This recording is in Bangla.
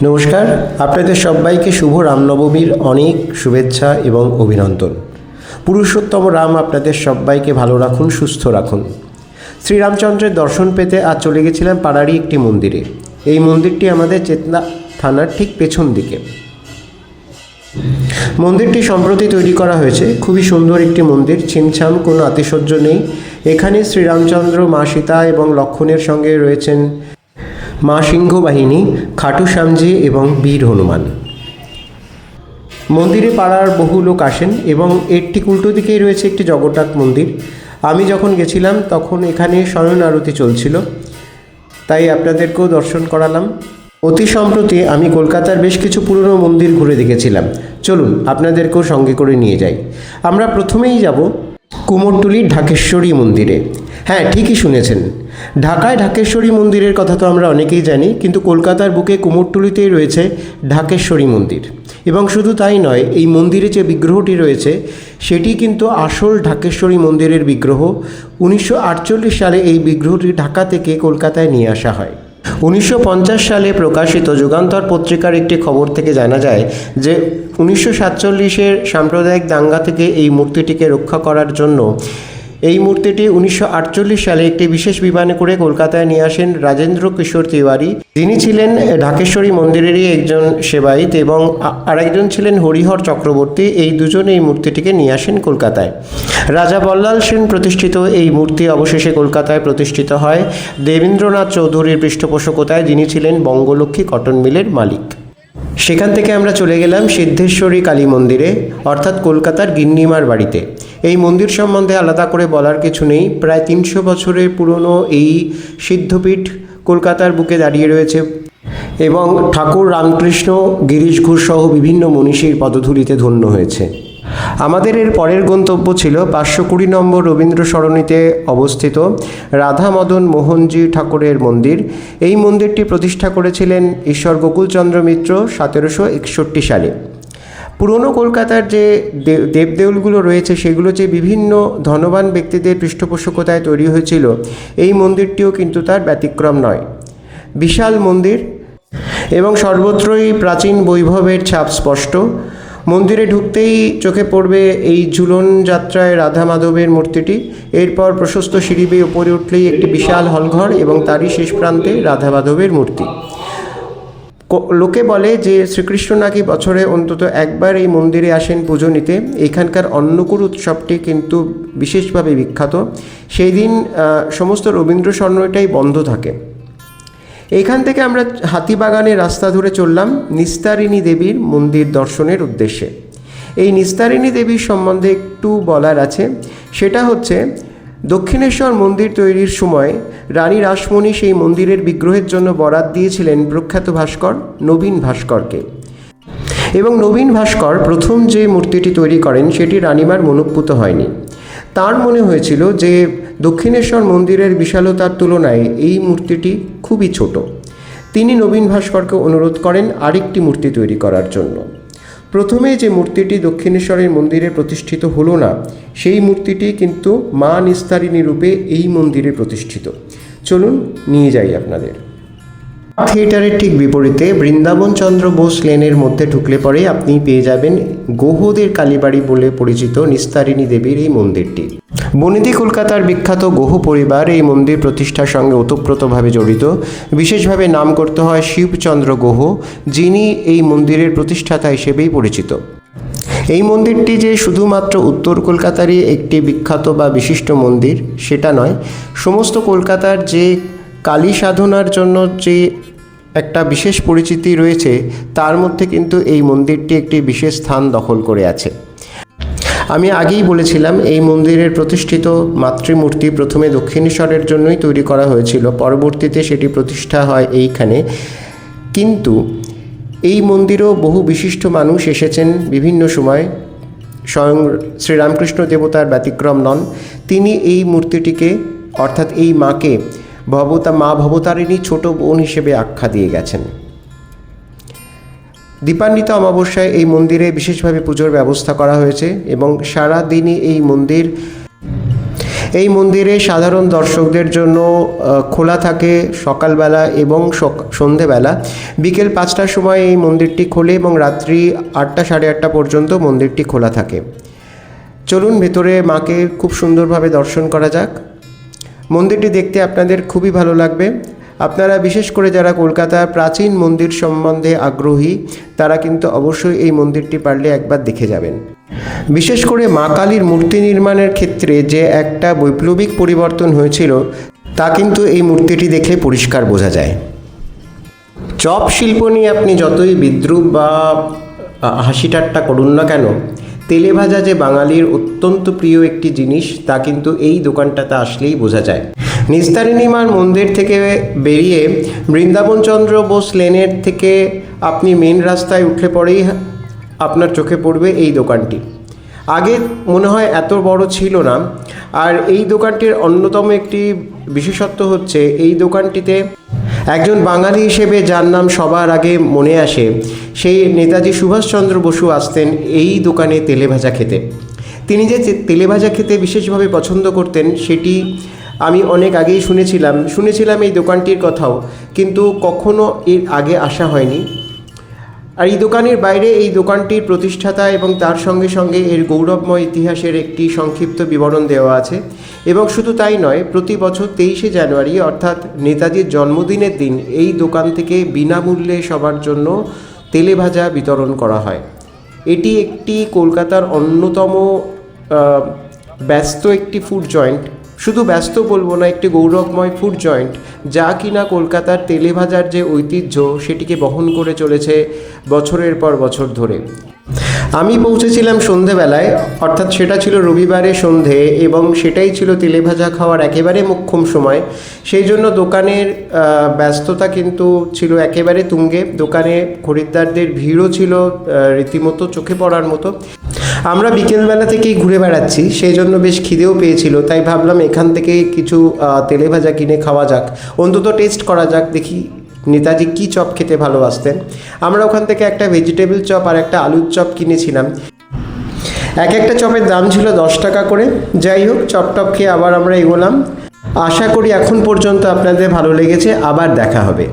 নমস্কার, আপনাদের সবাইকে শুভ রামনবমীর অনেক শুভেচ্ছা এবং অভিনন্দন। পুরুষোত্তম রাম আপনাদের সবাইকে ভালো রাখুন, সুস্থ রাখুন। শ্রীরামচন্দ্রের দর্শন পেতে আজ চলে গেছিলাম পাড়ারই একটি মন্দিরে। এই মন্দিরটি আমাদের চেতনা থানার ঠিক পেছন দিকে। মন্দিরটি সম্প্রতি তৈরি করা হয়েছে। খুবই সুন্দর একটি মন্দির, ছিমছাম, কোনো আতিশয্য নেই। এখানে শ্রীরামচন্দ্র, মা সীতা এবং লক্ষ্মণের সঙ্গে রয়েছেন মা সিংহ বাহিনী, খাটু শ্যামজি এবং বীর হনুমান। মন্দিরে পাড়ার বহু লোক আসেন এবং এর ঠিক উল্টো দিকেই রয়েছে একটি জগন্নাথ মন্দির। আমি যখন গেছিলাম তখন এখানে শয়ন আরতি চলছিল, তাই আপনাদেরকেও দর্শন করালাম। অতি সম্প্রতি আমি কলকাতার বেশ কিছু পুরনো মন্দির ঘুরে দেখেছিলাম। চলুন আপনাদেরকেও সঙ্গে করে নিয়ে যাই। আমরা প্রথমেই যাব কুমোরটুলির ঢাকেশ্বরী মন্দিরে। হ্যাঁ, ঠিকই শুনেছেন, ঢাকায় ঢাকেশ্বরী মন্দিরের কথা তো আমরা অনেকেই জানি, কিন্তু কলকাতার বুকে কুমোরটুলিতেই রয়েছে ঢাকেশ্বরী মন্দির। এবং শুধু তাই নয়, এই মন্দিরে যে বিগ্রহটি রয়েছে সেটি কিন্তু আসল ঢাকেশ্বরী মন্দিরের বিগ্রহ। 1948 সালে এই বিগ্রহটি ঢাকা থেকে কলকাতায় নিয়ে আসা হয়। 1950 সালে প্রকাশিত যুগান্তর পত্রিকার একটি খবর থেকে জানা যায় যে 1947-এর সাম্প্রদায়িক দাঙ্গা থেকে এই মূর্তিটিকে রক্ষা করার জন্য এই মূর্তিটি 1948 সালে একটি বিশেষ বিমানে করে কলকাতায় নিয়ে আসেন রাজেন্দ্র কিশোর তিওয়ারি, যিনি ছিলেন ঢাকেশ্বরী মন্দিরেরই একজন সেবায়িত, এবং আরেকজন ছিলেন হরিহর চক্রবর্তী। এই দুজন এই মূর্তিটিকে নিয়ে আসেন কলকাতায়। রাজা বল্লাল সেন প্রতিষ্ঠিত এই মূর্তি অবশেষে কলকাতায় প্রতিষ্ঠিত হয় দেবেন্দ্রনাথ চৌধুরীর পৃষ্ঠপোষকতায়, যিনি ছিলেন বঙ্গলক্ষ্মী কটন মিলের মালিক। সেখান থেকে আমরা চলে গেলাম সিদ্ধেশ্বরী কালী মন্দিরে, অর্থাৎ কলকাতার গিন্নিমার বাড়িতে। এই মন্দির সম্বন্ধে আলাদা করে বলার কিছু নেই। প্রায় 300 বছরের পুরনো এই সিদ্ধপীঠ কলকাতার বুকে দাঁড়িয়ে রয়েছে এবং ঠাকুর রামকৃষ্ণ, গিরিশ ঘোষ সহ বিভিন্ন মনীষীর পদধূলিতে ধন্য হয়েছে। আমাদের এর পরের গন্তব্য ছিল 520 নম্বর রবীন্দ্র সরণিতে অবস্থিত রাধা মদন মোহনজি ঠাকুরের মন্দির। এই মন্দিরটি প্রতিষ্ঠা করেছিলেন ঈশ্বর গোকুলচন্দ্র মিত্র 1761 সালে। পুরনো কলকাতার যে দেবদেউলগুলো রয়েছে সেগুলো যে বিভিন্ন ধনবান ব্যক্তিদের পৃষ্ঠপোষকতায় তৈরি হয়েছিল, এই মন্দিরটিও কিন্তু তার ব্যতিক্রম নয়। বিশাল মন্দির এবং সর্বত্রই প্রাচীন বৈভবের ছাপ স্পষ্ট। মন্দিরে ঢুকতেই চোখে পড়বে এই ঝুলন যাত্রায় রাধা মাধবের মূর্তিটি। এরপর প্রশস্ত সিঁড়ি বেয়ে উপরে উঠলেই একটি বিশাল হলঘর এবং তারই শেষ প্রান্তে রাধা মাধবের মূর্তি। লোকে বলে যে শ্রীকৃষ্ণ নাকি বছরে অন্তত একবার এই মন্দিরে আসেন পুজো নিতে। এখানকার অন্নকূট উৎসবটি কিন্তু বিশেষভাবে বিখ্যাত। সেই দিন সমস্ত রবীন্দ্র সরণিটাই বন্ধ থাকে। এইখান থেকে আমরা হাতিবাগানের রাস্তা ধরে চললাম নিস্তারিণী দেবীর মন্দির দর্শনের উদ্দেশ্যে। এই নিস্তারিণী দেবীর সম্বন্ধে একটু বলার আছে। সেটা হচ্ছে, দক্ষিণেশ্বর মন্দির তৈরির সময় রানী রাসমণি সেই মন্দিরের বিগ্রহের জন্য বরাত দিয়েছিলেন প্রখ্যাত ভাস্কর নবীন ভাস্করকে, এবং নবীন ভাস্কর প্রথম যে মূর্তিটি তৈরি করেন সেটি রানীমার মনোপুত হয়নি। তার মনে হয়েছিল যে দক্ষিণেশ্বর মন্দিরের বিশালতার তুলনায় এই মূর্তিটি খুবই ছোট। তিনি নবীন ভাস্করকে অনুরোধ করেন আরেকটি মূর্তি তৈরি করার জন্য। প্রথমে যে মূর্তিটি দক্ষিণেশ্বরের মন্দিরে প্রতিষ্ঠিত হলো না, সেই মূর্তিটি কিন্তু মা নিস্তারিণী রূপে এই মন্দিরে প্রতিষ্ঠিত। চলুন নিয়ে যাই আপনাদের। থিয়েটারের ঠিক বিপরীতে বৃন্দাবন চন্দ্র বোস লেনের মধ্যে ঢুকলে পরে আপনি পেয়ে যাবেন গোহদের কালীবাড়ি বলে পরিচিত নিস্তারিণী দেবীর এই মন্দিরটি। বনেদি কলকাতার বিখ্যাত গোহ পরিবার এই মন্দির প্রতিষ্ঠার সঙ্গে ওতপ্রোতভাবে জড়িত। বিশেষভাবে নাম করতে হয় শিবচন্দ্র গোহ, যিনি এই মন্দিরের প্রতিষ্ঠাতা হিসেবেই পরিচিত। এই মন্দিরটি যে শুধুমাত্র উত্তর কলকাতারই একটি বিখ্যাত বা বিশিষ্ট মন্দির সেটা নয়, সমস্ত কলকাতার যে কালী সাধনার জন্য যে একটা বিশেষ পরিচিতি রয়েছে তার মধ্যে কিন্তু এই মন্দিরটি একটি বিশেষ স্থান দখল করে আছে। আমি আগেই বলেছিলাম এই মন্দিরের প্রতিষ্ঠিত মাতৃমূর্তি প্রথমে দক্ষিণেশ্বরের জন্যই তৈরি করা হয়েছিল, পরবর্তীতে সেটি প্রতিষ্ঠা হয় এইখানে। কিন্তু এই মন্দিরেও বহু বিশিষ্ট মানুষ এসেছেন বিভিন্ন সময়। স্বয়ং শ্রীরামকৃষ্ণ দেবতার ব্যতিক্রম নন। তিনি এই মূর্তিটিকে, অর্থাৎ এই মাকে মা ভবতারিণী ছোট বোন হিসেবে আখ্যা দিয়ে গেছেন। দীপান্বিত অমাবস্যায় এই মন্দিরে বিশেষভাবে পুজোর ব্যবস্থা করা হয়েছে এবং সারা দিনই এই মন্দিরে সাধারণ দর্শকদের জন্য খোলা থাকে সকালবেলা এবং সন্ধেবেলা। বিকেল 5টার সময় এই মন্দিরটি খোলে এবং রাত্রি 8টা সাড়ে 8টা পর্যন্ত মন্দিরটি খোলা থাকে। চলুন ভেতরে মাকে খুব সুন্দরভাবে দর্শন করা যাক। মন্দিরটি দেখতে আপনাদের খুবই ভালো লাগবে। আপনারা বিশেষ করে যারা কলকাতার প্রাচীন মন্দির সম্বন্ধে আগ্রহী তারা কিন্তু অবশ্যই এই মন্দিরটি পারলে একবার দেখে যাবেন। বিশেষ করে মা কালীর মূর্তি নির্মাণের ক্ষেত্রে যে একটা বৈপ্লবিক পরিবর্তন হয়েছিল তা কিন্তু এই মূর্তিটি দেখলে পরিষ্কার বোঝা যায়। চপ শিল্প নিয়ে আপনি যতই বিদ্রূপ বা হাসি ঠাট্টা করুন না কেন, তেলে ভাজা যে বাঙালির অত্যন্ত প্রিয় একটি জিনিস তা কিন্তু এই দোকানটাতে আসলেই বোঝা যায়। নিস্তারিণী মার মন্দির থেকে বেরিয়ে বৃন্দাবন চন্দ্র বোস লেনের থেকে আপনি মেন রাস্তায় উঠে পড়েই আপনার চোখে পড়বে এই দোকানটি। আগে মনে হয় এত বড় ছিল না। আর এই দোকানটির অন্যতম একটি বিশেষত্ব হচ্ছে এই দোকানটিতে একজন বাঙালি হিসেবে যার নাম সবার আগে মনে আসে সেই নেতাজি সুভাষচন্দ্র বসু আসতেন এই দোকানে তেলে ভাজা খেতে। তিনি যে তেলে ভাজা খেতে বিশেষভাবে পছন্দ করতেন সেটি আমি অনেক আগেই শুনেছিলাম এই দোকানটির কথাও, কিন্তু কখনো এর আগে আসা হয়নি। আর এই দোকানের বাইরে এই দোকানটির প্রতিষ্ঠাতা এবং তার সঙ্গে সঙ্গে এর গৌরবময় ইতিহাসের একটি সংক্ষিপ্ত বিবরণ দেওয়া আছে। এবং শুধু তাই নয়, প্রতি বছর 23শে জানুয়ারি অর্থাৎ নেতাজির জন্মদিনের দিন এই দোকান থেকে বিনামূল্যে সবার জন্য তেলে ভাজা বিতরণ করা হয়। এটি একটি কলকাতার অন্যতম ব্যস্ত একটি ফুড জয়েন্ট, শুধু ব্যস্ত বলবো না, একটি গৌরবময় ফুড জয়েন্ট যা কিনা কলকাতার তেলে ভাজার যে ঐতিহ্য সেটিকে বহন করে চলেছে বছরের পর বছর ধরে। আমি পৌঁছেছিলাম সন্ধেবেলায়, অর্থাৎ সেটা ছিল রবিবারে সন্ধে, এবং সেটাই ছিল তেলে ভাজা খাওয়ার একেবারে মোক্ষম সময়। সেই জন্য দোকানের ব্যস্ততা কিন্তু ছিল একেবারে তুঙ্গে। দোকানে খরিদ্দারদের ভিড়ও ছিল রীতিমতো চোখে পড়ার মতো। আমরা বিকেলবেলা থেকেই ঘুরে বেড়াচ্ছি, সেই জন্য বেশ খিদেও পেয়েছিল, তাই ভাবলাম এখান থেকে কিছু তেলে ভাজা কিনে খাওয়া যাক, অন্তত টেস্ট করা যাক, দেখি নেতাজি কী চপ খেতে ভালোবাসতেন। আমরা ওখান থেকে একটা ভেজিটেবল চপ আর একটা আলুর চপ কিনেছিলাম। এক একটা চপের দাম ছিল 10 টাকা করে। যাই হোক, চপ টপ খেয়ে আবার আমরা এগোলাম। আশা করি এখন পর্যন্ত আপনাদের ভালো লেগেছে। আবার দেখা হবে।